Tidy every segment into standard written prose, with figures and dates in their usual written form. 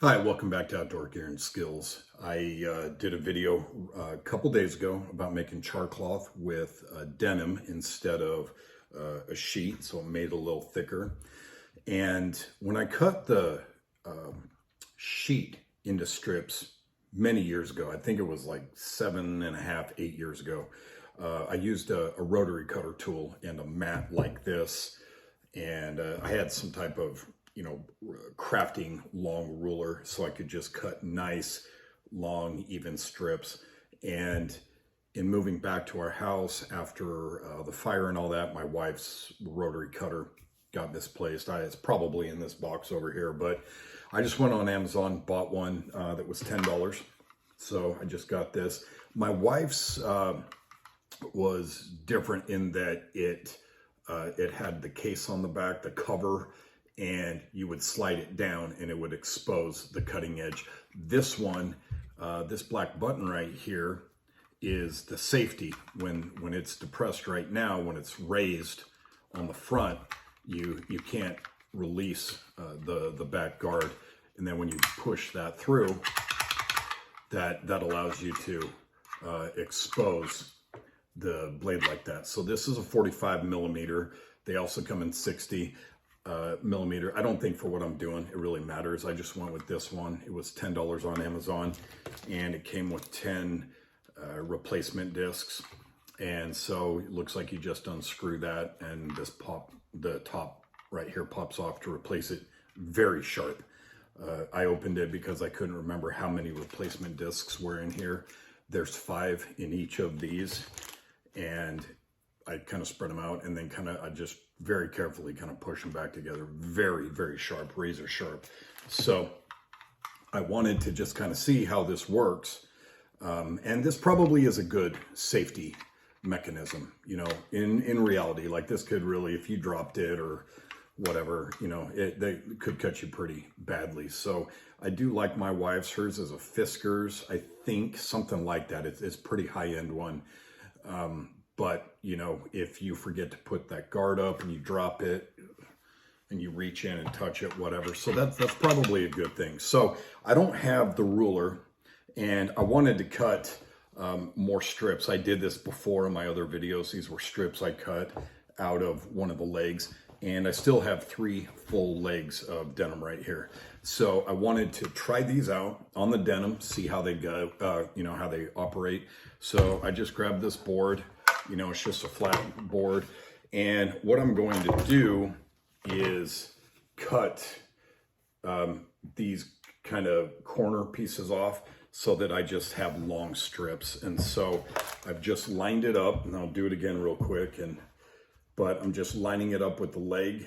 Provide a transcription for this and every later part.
Hi, welcome back to Outdoor Gear and Skills. I did a video a couple days ago about making char cloth with denim instead of a sheet, so it made it a little thicker. And when I cut the sheet into strips many years ago, I think it was like 7.5, 8 years ago, I used a rotary cutter tool and a mat like this, and I had some type of crafting long ruler so I could just cut nice, long, even strips. And in moving back to our house after the fire and all that, my wife's rotary cutter got misplaced. It's probably in this box over here, but I just went on Amazon, bought one that was $10. So I just got this. My wife's was different in that it had the case on the back, the cover, and you would slide it down and it would expose the cutting edge. This one, this black button right here is the safety. When it's depressed right now, when it's raised on the front, you can't release the back guard. And then when you push that through, that allows you to expose the blade like that. So this is a 45 millimeter. They also come in 60 millimeter. I don't think for what I'm doing it really matters. I just went with this one. It was $10 on Amazon, and it came with 10 replacement discs. And so it looks like you just unscrew that, and the top right here pops off to replace it. Very sharp. I opened it because I couldn't remember how many replacement discs were in here. There's 5 in each of these, and I kind of spread them out, and then I just very carefully kind of push them back together. Very, very sharp, razor sharp. So I wanted to just kind of see how this works. And this probably is a good safety mechanism, in reality. Like, this could really, if you dropped it or whatever, they could cut you pretty badly. So I do like my wife's. Hers is a Fiskars, I think, something like that. It's pretty high-end one. But, if you forget to put that guard up and you drop it and you reach in and touch it, whatever. So that's probably a good thing. So I don't have the ruler, and I wanted to cut more strips. I did this before in my other videos. These were strips I cut out of one of the legs, and I still have 3 full legs of denim right here. So I wanted to try these out on the denim, see how they go, how they operate. So I just grabbed this board. It's just a flat board. And what I'm going to do is cut these kind of corner pieces off so that I just have long strips. And so I've just lined it up, and I'll do it again real quick. But I'm just lining it up with the leg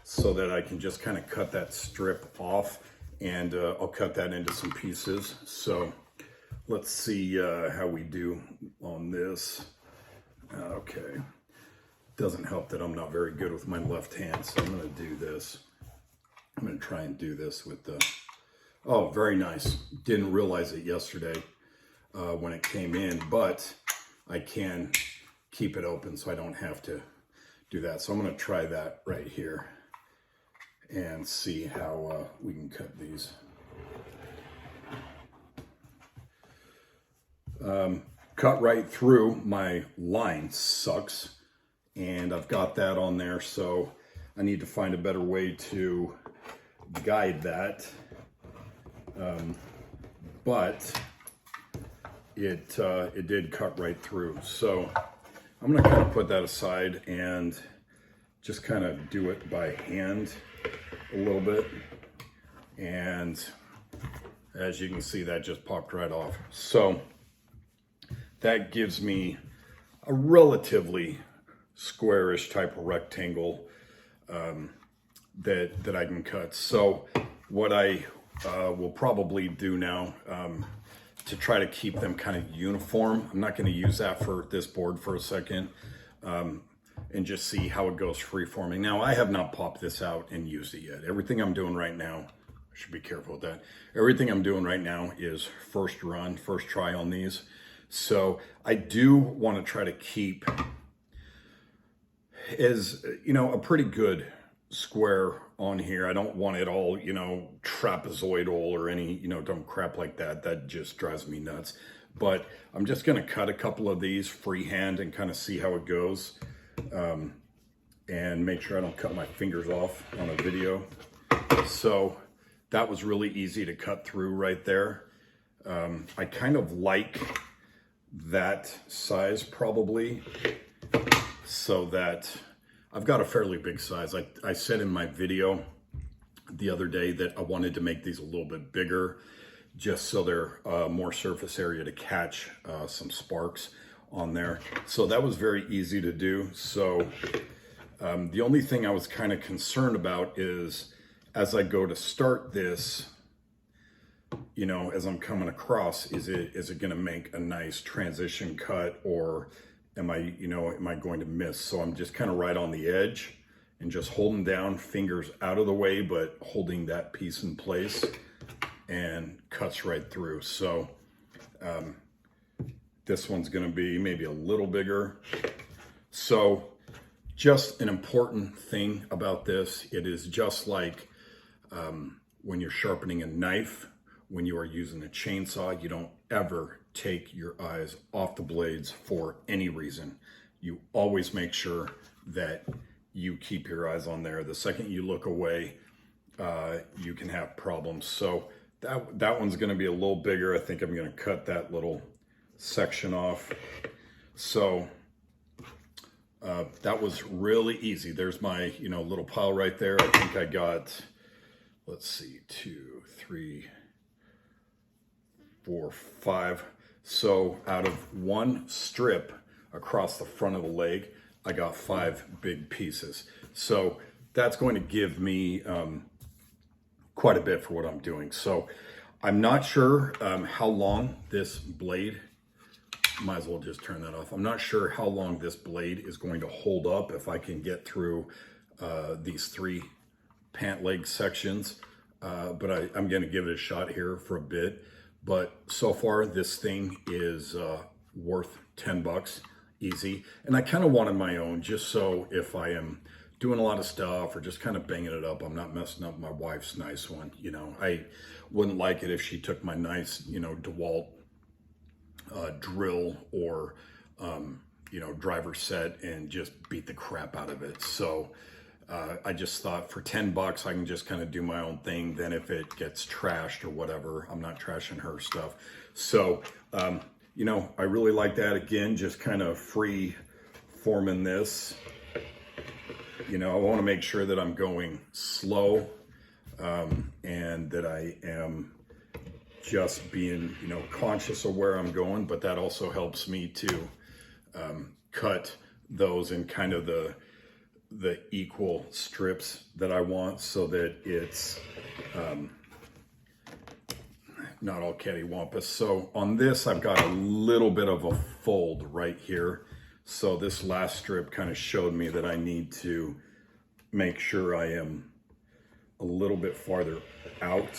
so that I can just kind of cut that strip off, and I'll cut that into some pieces. So let's see how we do on this. Okay. Doesn't help that I'm not very good with my left hand, so I'm going to do this. I'm going to try and do this with the... Oh, very nice. Didn't realize it yesterday when it came in, but I can keep it open so I don't have to do that. So I'm going to try that right here and see how we can cut these. Cut right through. My line sucks, and I've got that on there, so I need to find a better way to guide that. But it did cut right through. So I'm going to kind of put that aside and just kind of do it by hand a little bit. And as you can see, that just popped right off. So that gives me a relatively squarish type of rectangle that I can cut. So what I will probably do now to try to keep them kind of uniform, I'm not going to use that for this board for a second, and just see how it goes free-forming. Now, I have not popped this out and used it yet. Everything I'm doing right now, I should be careful with that. Everything I'm doing right now is first run, first try on these. So I do want to try to keep a pretty good square on here. I don't want it all, trapezoidal or any, dumb crap like that. That just drives me nuts. But I'm just going to cut a couple of these freehand and kind of see how it goes. And make sure I don't cut my fingers off on a video. So that was really easy to cut through right there. I kind of like that size probably, so that I've got a fairly big size. I said in my video the other day that I wanted to make these a little bit bigger, just so they're more surface area to catch some sparks on there. So that was very easy to do. So the only thing I was kind of concerned about is as I go to start this, as I'm coming across, is it going to make a nice transition cut, or am I going to miss? So I'm just kind of right on the edge and just holding down, fingers out of the way, but holding that piece in place, and cuts right through. So this one's going to be maybe a little bigger. So just an important thing about this, it is just like when you're sharpening a knife, when you are using a chainsaw, you don't ever take your eyes off the blades for any reason. You always make sure that you keep your eyes on there. The second you look away, you can have problems. So that one's going to be a little bigger. I think I'm going to cut that little section off. So that was really easy. There's my little pile right there. I think I got, let's see, 2, 3, 4, 5. So out of one strip across the front of the leg, I got 5 big pieces. So that's going to give me quite a bit for what I'm doing. So I'm not sure how long this blade, might as well just turn that off. I'm not sure how long this blade is going to hold up, if I can get through these 3 pant leg sections. But I'm going to give it a shot here for a bit. But so far, this thing is worth $10, easy. And I kind of wanted my own, just so if I am doing a lot of stuff or just kind of banging it up, I'm not messing up my wife's nice one. I wouldn't like it if she took my nice, DeWalt drill or, driver set and just beat the crap out of it. So I just thought for $10, I can just kind of do my own thing. Then if it gets trashed or whatever, I'm not trashing her stuff. So, I really like that. Again, just kind of free forming this. I want to make sure that I'm going slow and that I am just being, conscious of where I'm going. But that also helps me to cut those in kind of the equal strips that I want, so that it's not all cattywampus. So on this, I've got a little bit of a fold right here. So this last strip kind of showed me that I need to make sure I am a little bit farther out.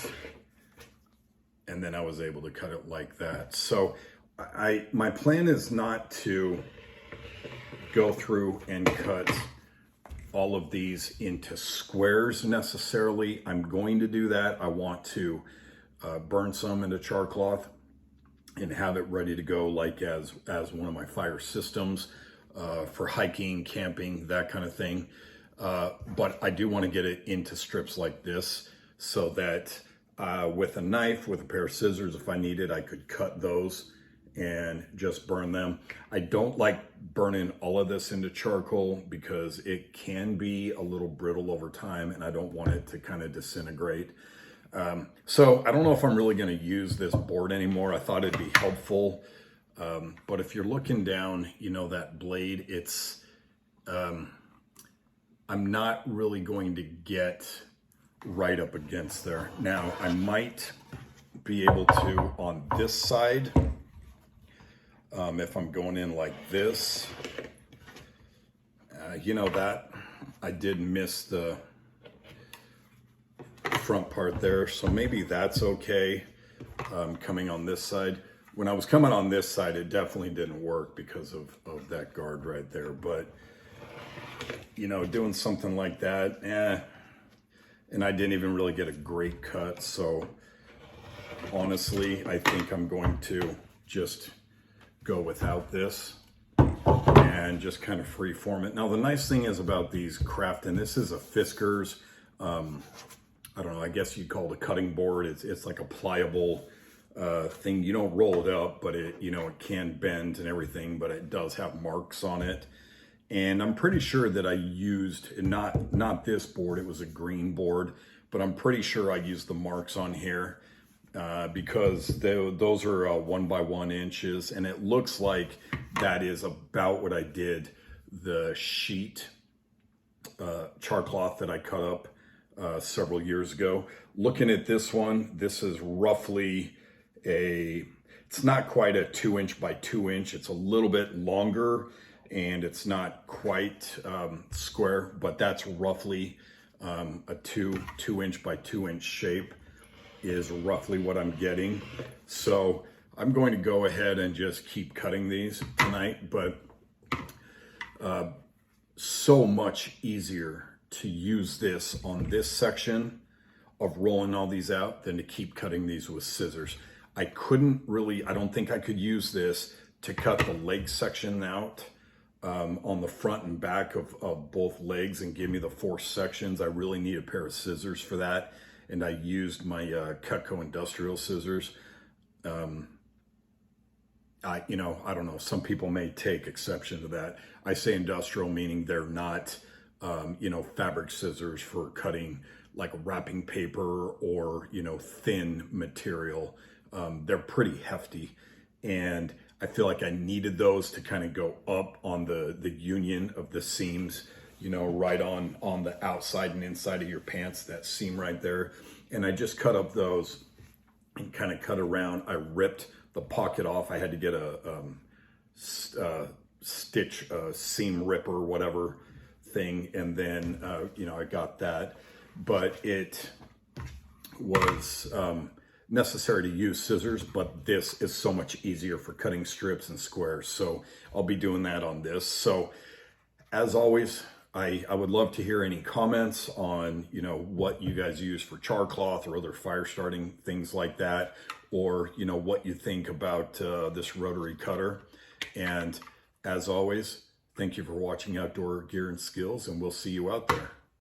And then I was able to cut it like that. So my plan is not to go through and cut all of these into squares necessarily. I'm going to do that. I want to burn some into char cloth and have it ready to go, like as one of my fire systems for hiking, camping, that kind of thing. But I do want to get it into strips like this, so that with a knife, with a pair of scissors, if I needed, I could cut those and just burn them. I don't like burning all of this into charcoal because it can be a little brittle over time, and I don't want it to kind of disintegrate. So I don't know if I'm really going to use this board anymore. I thought it'd be helpful. But if you're looking down, that blade, it's, I'm not really going to get right up against there. Now I might be able to on this side, if I'm going in like this, that I did miss the front part there, so maybe that's okay. Coming on this side, when I was coming on this side, it definitely didn't work because of that guard right there. But doing something like that, and I didn't even really get a great cut. So honestly, I think I'm going to just go without this and just kind of free form it. Now, the nice thing is about these craft, and this is a Fisker's, I don't know, I guess you'd call it a cutting board. It's like a pliable thing. You don't roll it up, but it, you know, it can bend and everything, but it does have marks on it. And I'm pretty sure that I used, not this board, it was a green board, but I'm pretty sure I used the marks on here because those are 1 by 1 inches, and it looks like that is about what I did the sheet char cloth that I cut up several years ago. Looking at this one, this is roughly it's not quite a 2 inch by 2 inch. It's a little bit longer and it's not quite square, but that's roughly a 2 inch by 2 inch shape is roughly what I'm getting. So I'm going to go ahead and just keep cutting these tonight, but so much easier to use this on this section of rolling all these out than to keep cutting these with scissors. I don't think I could use this to cut the leg section out on the front and back of both legs and give me the 4 sections. I really need a pair of scissors for that. And I used my Cutco industrial scissors. I don't know, some people may take exception to that. I say industrial, meaning they're not, fabric scissors for cutting like wrapping paper or, thin material. They're pretty hefty. And I feel like I needed those to kind of go up on the union of the seams, right on the outside and inside of your pants, that seam right there. And I just cut up those and kind of cut around. I ripped the pocket off. I had to get a stitch, seam ripper, whatever thing. And then, I got that, but it was necessary to use scissors, but this is so much easier for cutting strips and squares. So I'll be doing that on this. So as always, I would love to hear any comments on, what you guys use for char cloth or other fire starting things like that, or, what you think about this rotary cutter. And as always, thank you for watching Outdoor Gear and Skills, and we'll see you out there.